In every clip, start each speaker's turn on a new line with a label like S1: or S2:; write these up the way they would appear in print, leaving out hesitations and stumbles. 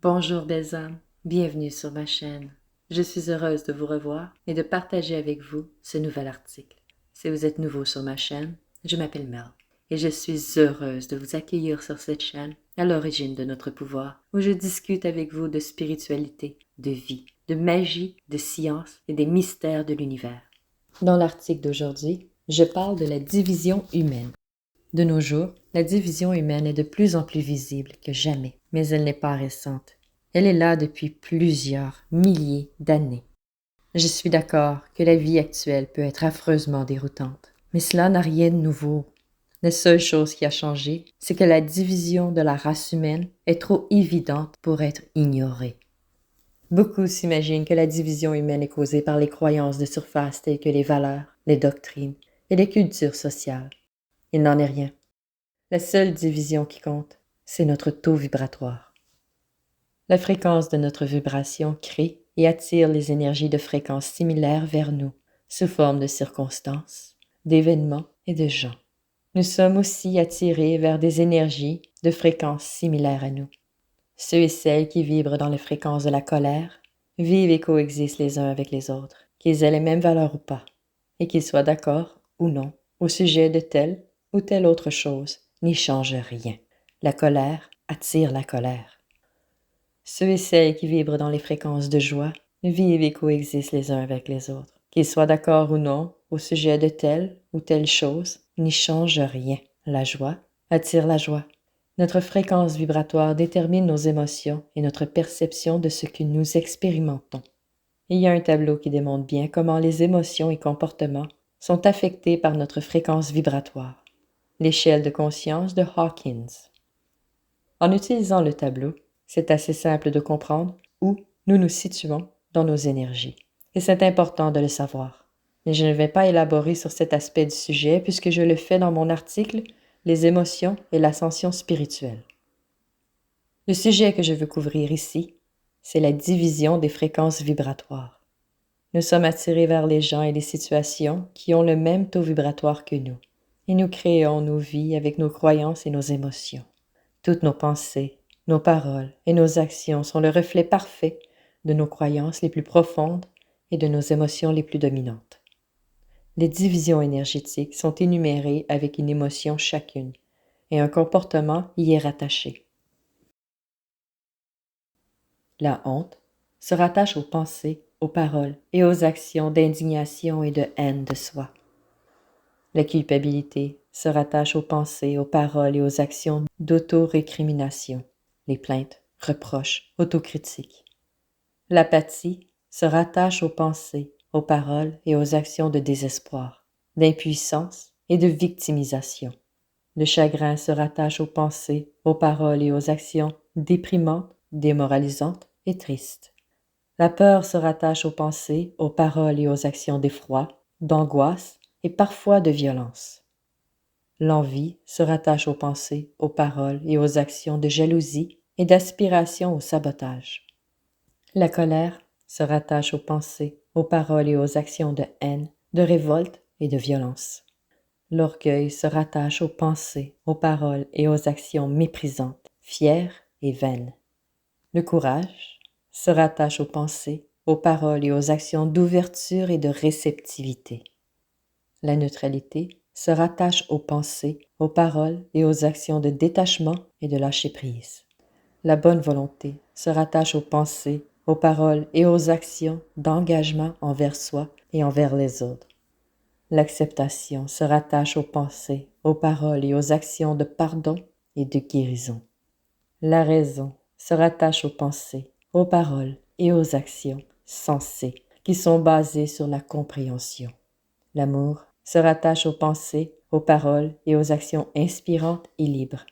S1: Bonjour belles âmes, bienvenue sur ma chaîne. Je suis heureuse de vous revoir et de partager avec vous ce nouvel article. Si vous êtes nouveau sur ma chaîne, je m'appelle Mel et je suis heureuse de vous accueillir sur cette chaîne à l'origine de notre pouvoir, où je discute avec vous de spiritualité, de vie, de magie, de science et des mystères de l'univers. Dans l'article d'aujourd'hui, je parle de la division humaine. De nos jours, la division humaine est de plus en plus visible que jamais, mais elle n'est pas récente. Elle est là depuis plusieurs milliers d'années. Je suis d'accord que la vie actuelle peut être affreusement déroutante, mais cela n'a rien de nouveau. La seule chose qui a changé, c'est que la division de la race humaine est trop évidente pour être ignorée. Beaucoup s'imaginent que la division humaine est causée par les croyances de surface telles que les valeurs, les doctrines et les cultures sociales. Il n'en est rien. La seule division qui compte, c'est notre taux vibratoire. La fréquence de notre vibration crée et attire les énergies de fréquences similaires vers nous, sous forme de circonstances, d'événements et de gens. Nous sommes aussi attirés vers des énergies de fréquences similaires à nous. Ceux et celles qui vibrent dans les fréquences de la colère vivent et coexistent les uns avec les autres, qu'ils aient les mêmes valeurs ou pas, et qu'ils soient d'accord ou non au sujet de telle ou telle autre chose, n'y change rien. La colère attire la colère. Ceux et celles qui vibrent dans les fréquences de joie vivent et coexistent les uns avec les autres. Qu'ils soient d'accord ou non au sujet de telle ou telle chose, n'y change rien. La joie attire la joie. Notre fréquence vibratoire détermine nos émotions et notre perception de ce que nous expérimentons. Il y a un tableau qui démontre bien comment les émotions et comportements sont affectés par notre fréquence vibratoire. L'échelle de conscience de Hawkins. En utilisant le tableau, c'est assez simple de comprendre où nous nous situons dans nos énergies. Et c'est important de le savoir. Mais je ne vais pas élaborer sur cet aspect du sujet puisque je le fais dans mon article « Les émotions et l'ascension spirituelle ». Le sujet que je veux couvrir ici, c'est la division des fréquences vibratoires. Nous sommes attirés vers les gens et les situations qui ont le même taux vibratoire que nous, et nous créons nos vies avec nos croyances et nos émotions. Toutes nos pensées, nos paroles et nos actions sont le reflet parfait de nos croyances les plus profondes et de nos émotions les plus dominantes. Les divisions énergétiques sont énumérées avec une émotion chacune, et un comportement y est rattaché. La honte se rattache aux pensées, aux paroles et aux actions d'indignation et de haine de soi. La culpabilité se rattache aux pensées, aux paroles et aux actions d'auto-récrimination, les plaintes, reproches, autocritiques. L'apathie se rattache aux pensées, aux paroles et aux actions de désespoir, d'impuissance et de victimisation. Le chagrin se rattache aux pensées, aux paroles et aux actions déprimantes, démoralisantes et tristes. La peur se rattache aux pensées, aux paroles et aux actions d'effroi, d'angoisse et parfois de violence. L'envie se rattache aux pensées, aux paroles et aux actions de jalousie et d'aspiration au sabotage. La colère se rattache aux pensées, aux paroles et aux actions de haine, de révolte et de violence. L'orgueil se rattache aux pensées, aux paroles et aux actions méprisantes, fières et vaines. Le courage se rattache aux pensées, aux paroles et aux actions d'ouverture et de réceptivité. La neutralité se rattache aux pensées, aux paroles et aux actions de détachement et de lâcher-prise. La bonne volonté se rattache aux pensées, aux paroles et aux actions d'engagement envers soi et envers les autres. L'acceptation se rattache aux pensées, aux paroles et aux actions de pardon et de guérison. La raison se rattache aux pensées, aux paroles et aux actions sensées qui sont basées sur la compréhension. L'amour se rattache aux pensées, aux paroles et aux actions inspirantes et libres.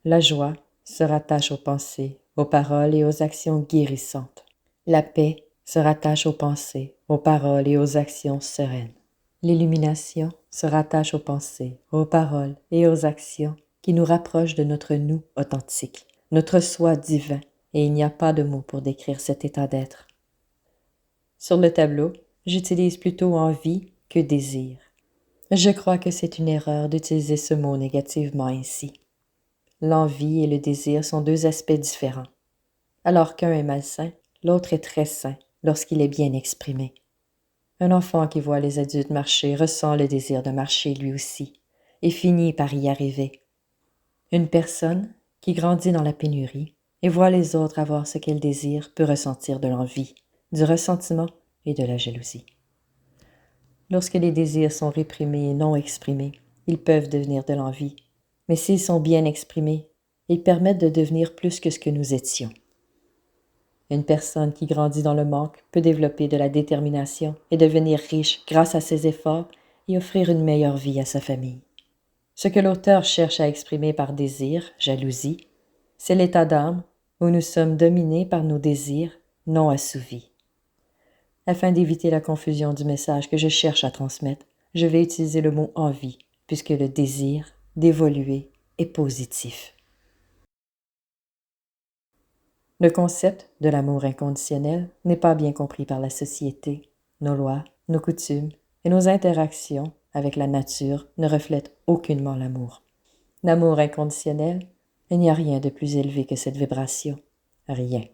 S1: La joie se rattache aux pensées, aux paroles et aux actions guérissantes. La paix se rattache aux pensées, aux paroles et aux actions sereines. L'illumination se rattache aux pensées, aux paroles et aux actions qui nous rapprochent de notre nous authentique, notre soi divin, et il n'y a pas de mots pour décrire cet état d'être. Sur le tableau, j'utilise plutôt envie que désir. Je crois que c'est une erreur d'utiliser ce mot négativement ainsi. L'envie et le désir sont deux aspects différents. Alors qu'un est malsain, l'autre est très sain lorsqu'il est bien exprimé. Un enfant qui voit les adultes marcher ressent le désir de marcher lui aussi et finit par y arriver. Une personne qui grandit dans la pénurie et voit les autres avoir ce qu'elle désire peut ressentir de l'envie, du ressentiment et de la jalousie. Lorsque les désirs sont réprimés et non exprimés, ils peuvent devenir de l'envie, mais s'ils sont bien exprimés, ils permettent de devenir plus que ce que nous étions. Une personne qui grandit dans le manque peut développer de la détermination et devenir riche grâce à ses efforts et offrir une meilleure vie à sa famille. Ce que l'auteur cherche à exprimer par désir, jalousie, c'est l'état d'âme où nous sommes dominés par nos désirs non assouvis. Afin d'éviter la confusion du message que je cherche à transmettre, je vais utiliser le mot envie, puisque le désir d'évoluer est positif. Le concept de l'amour inconditionnel n'est pas bien compris par la société. Nos lois, nos coutumes et nos interactions avec la nature ne reflètent aucunement l'amour. L'amour inconditionnel, il n'y a rien de plus élevé que cette vibration. Rien.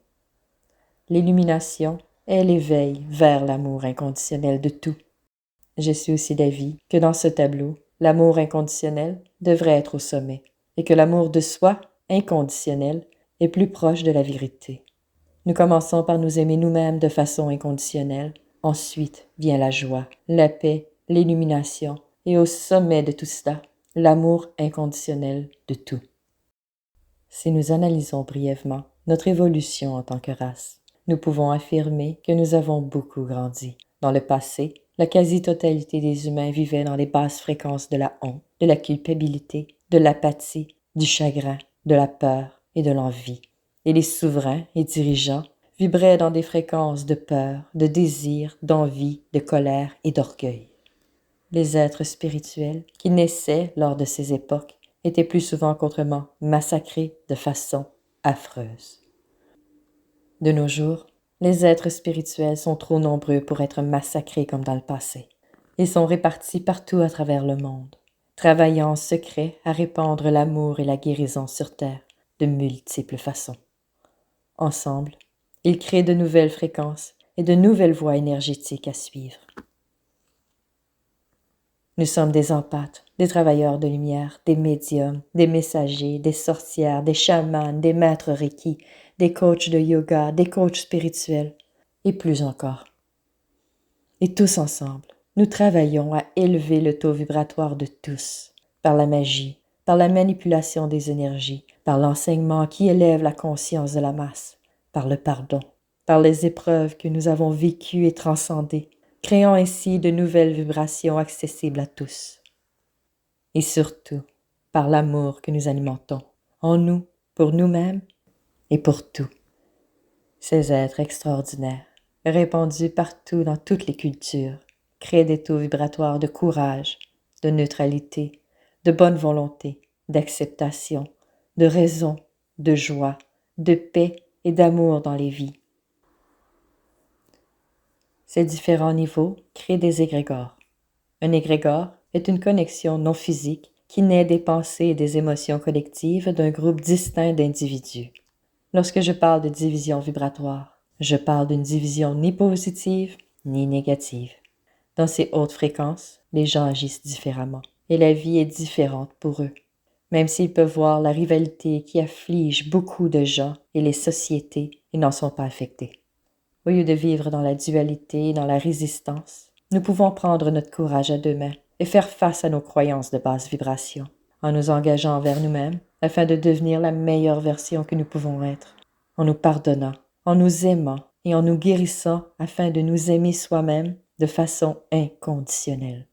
S1: L'illumination est l'éveil vers l'amour inconditionnel de tout. Je suis aussi d'avis que dans ce tableau, l'amour inconditionnel devrait être au sommet et que l'amour de soi, inconditionnel, est plus proche de la vérité. Nous commençons par nous aimer nous-mêmes de façon inconditionnelle. Ensuite vient la joie, la paix, l'illumination et au sommet de tout cela, l'amour inconditionnel de tout. Si nous analysons brièvement notre évolution en tant que race, nous pouvons affirmer que nous avons beaucoup grandi. Dans le passé, la quasi-totalité des humains vivaient dans les basses fréquences de la honte, de la culpabilité, de l'apathie, du chagrin, de la peur et de l'envie. Et les souverains et dirigeants vibraient dans des fréquences de peur, de désir, d'envie, de colère et d'orgueil. Les êtres spirituels qui naissaient lors de ces époques étaient plus souvent qu'autrement massacrés de façon affreuse. De nos jours, les êtres spirituels sont trop nombreux pour être massacrés comme dans le passé. Ils sont répartis partout à travers le monde, travaillant en secret à répandre l'amour et la guérison sur Terre de multiples façons. Ensemble, ils créent de nouvelles fréquences et de nouvelles voies énergétiques à suivre. Nous sommes des empâtres, des travailleurs de lumière, des médiums, des messagers, des sorcières, des chamans, des maîtres reiki, des coachs de yoga, des coachs spirituels, et plus encore. Et tous ensemble, nous travaillons à élever le taux vibratoire de tous, par la magie, par la manipulation des énergies, par l'enseignement qui élève la conscience de la masse, par le pardon, par les épreuves que nous avons vécues et transcendées, créant ainsi de nouvelles vibrations accessibles à tous. Et surtout, par l'amour que nous alimentons, en nous, pour nous-mêmes et pour tout. Ces êtres extraordinaires, répandus partout dans toutes les cultures, créent des taux vibratoires de courage, de neutralité, de bonne volonté, d'acceptation, de raison, de joie, de paix et d'amour dans les vies. Ces différents niveaux créent des égrégores. Un égrégore est une connexion non physique qui naît des pensées et des émotions collectives d'un groupe distinct d'individus. Lorsque je parle de division vibratoire, je parle d'une division ni positive ni négative. Dans ces hautes fréquences, les gens agissent différemment et la vie est différente pour eux. Même s'ils peuvent voir la rivalité qui afflige beaucoup de gens et les sociétés, ils n'en sont pas affectés. Au lieu de vivre dans la dualité et dans la résistance, nous pouvons prendre notre courage à deux mains et faire face à nos croyances de basse vibration, en nous engageant envers nous-mêmes afin de devenir la meilleure version que nous pouvons être, en nous pardonnant, en nous aimant et en nous guérissant afin de nous aimer soi-même de façon inconditionnelle,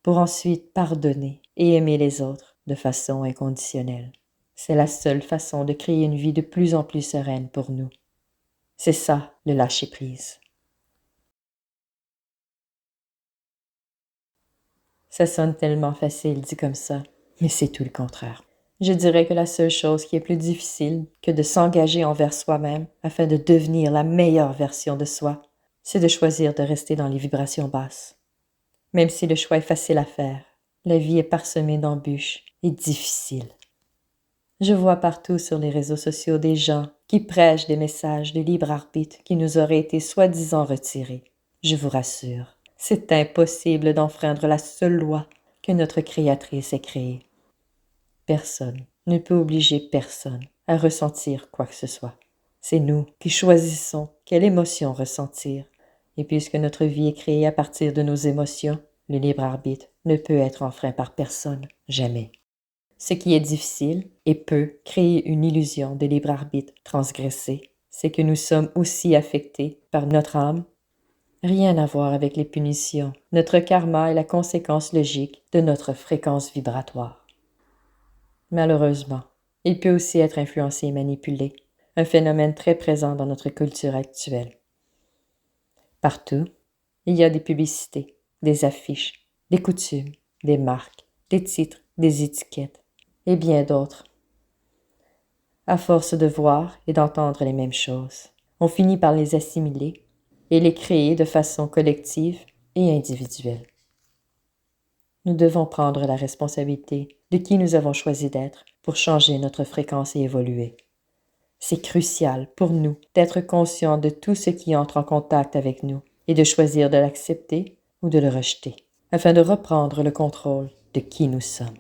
S1: pour ensuite pardonner et aimer les autres de façon inconditionnelle. C'est la seule façon de créer une vie de plus en plus sereine pour nous. C'est ça, le lâcher-prise. Ça sonne tellement facile dit comme ça, mais c'est tout le contraire. Je dirais que la seule chose qui est plus difficile que de s'engager envers soi-même afin de devenir la meilleure version de soi, c'est de choisir de rester dans les vibrations basses. Même si le choix est facile à faire, la vie est parsemée d'embûches et difficile. Je vois partout sur les réseaux sociaux des gens qui prêchent des messages de libre arbitre qui nous auraient été soi-disant retirés. Je vous rassure, c'est impossible d'enfreindre la seule loi que notre Créatrice ait créée. Personne ne peut obliger personne à ressentir quoi que ce soit. C'est nous qui choisissons quelle émotion ressentir. Et puisque notre vie est créée à partir de nos émotions, le libre arbitre ne peut être enfreint par personne, jamais. Ce qui est difficile et peut créer une illusion de libre arbitre transgressé, c'est que nous sommes aussi affectés par notre âme. Rien à voir avec les punitions. Notre karma est la conséquence logique de notre fréquence vibratoire. Malheureusement, il peut aussi être influencé et manipulé, un phénomène très présent dans notre culture actuelle. Partout, il y a des publicités, des affiches, des coutumes, des marques, des titres, des étiquettes et bien d'autres. À force de voir et d'entendre les mêmes choses, on finit par les assimiler et les créer de façon collective et individuelle. Nous devons prendre la responsabilité de qui nous avons choisi d'être pour changer notre fréquence et évoluer. C'est crucial pour nous d'être conscients de tout ce qui entre en contact avec nous et de choisir de l'accepter ou de le rejeter, afin de reprendre le contrôle de qui nous sommes.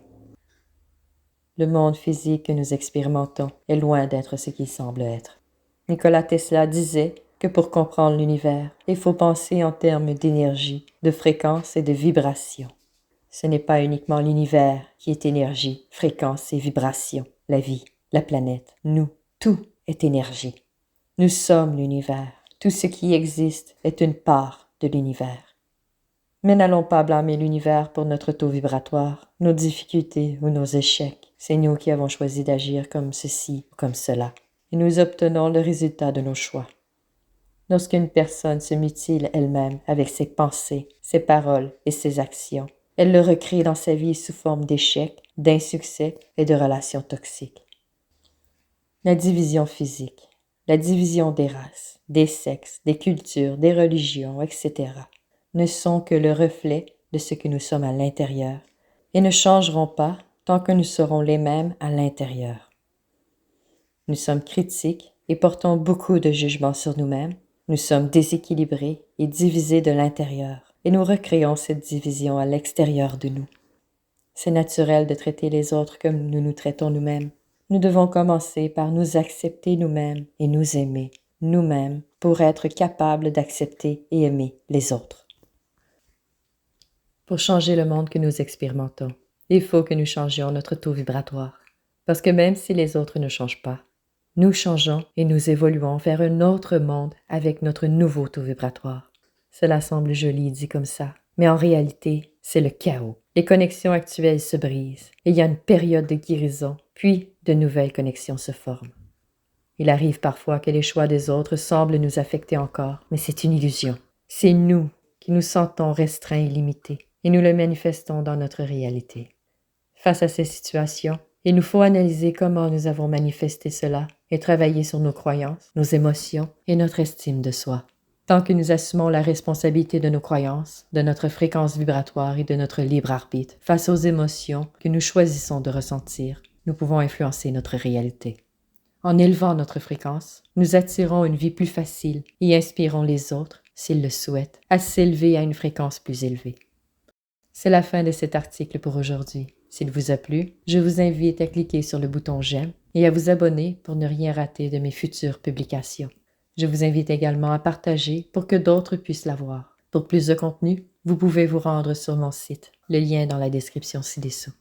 S1: Le monde physique que nous expérimentons est loin d'être ce qu'il semble être. Nikola Tesla disait que pour comprendre l'univers, il faut penser en termes d'énergie, de fréquence et de vibration. Ce n'est pas uniquement l'univers qui est énergie, fréquence et vibration. La vie, la planète, nous, tout est énergie. Nous sommes l'univers. Tout ce qui existe est une part de l'univers. Mais n'allons pas blâmer l'univers pour notre taux vibratoire, nos difficultés ou nos échecs. C'est nous qui avons choisi d'agir comme ceci ou comme cela. Et nous obtenons le résultat de nos choix. Lorsqu'une personne se mutile elle-même avec ses pensées, ses paroles et ses actions, elle le recrée dans sa vie sous forme d'échecs, d'insuccès et de relations toxiques. La division physique, la division des races, des sexes, des cultures, des religions, etc. ne sont que le reflet de ce que nous sommes à l'intérieur et ne changeront pas tant que nous serons les mêmes à l'intérieur. Nous sommes critiques et portons beaucoup de jugements sur nous-mêmes. Nous sommes déséquilibrés et divisés de l'intérieur et nous recréons cette division à l'extérieur de nous. C'est naturel de traiter les autres comme nous nous traitons nous-mêmes. Nous devons commencer par nous accepter nous-mêmes et nous aimer nous-mêmes pour être capables d'accepter et aimer les autres. Pour changer le monde que nous expérimentons, il faut que nous changions notre taux vibratoire. Parce que même si les autres ne changent pas, nous changeons et nous évoluons vers un autre monde avec notre nouveau taux vibratoire. Cela semble joli dit comme ça, mais en réalité, c'est le chaos. Les connexions actuelles se brisent et il y a une période de guérison, puis de nouvelles connexions se forment. Il arrive parfois que les choix des autres semblent nous affecter encore, mais c'est une illusion. C'est nous qui nous sentons restreints et limités, et nous le manifestons dans notre réalité. Face à ces situations, il nous faut analyser comment nous avons manifesté cela et travailler sur nos croyances, nos émotions et notre estime de soi. Tant que nous assumons la responsabilité de nos croyances, de notre fréquence vibratoire et de notre libre arbitre face aux émotions que nous choisissons de ressentir, nous pouvons influencer notre réalité. En élevant notre fréquence, nous attirons une vie plus facile et inspirons les autres, s'ils le souhaitent, à s'élever à une fréquence plus élevée. C'est la fin de cet article pour aujourd'hui. S'il vous a plu, je vous invite à cliquer sur le bouton j'aime et à vous abonner pour ne rien rater de mes futures publications. Je vous invite également à partager pour que d'autres puissent la voir. Pour plus de contenu, vous pouvez vous rendre sur mon site, le lien est dans la description ci-dessous.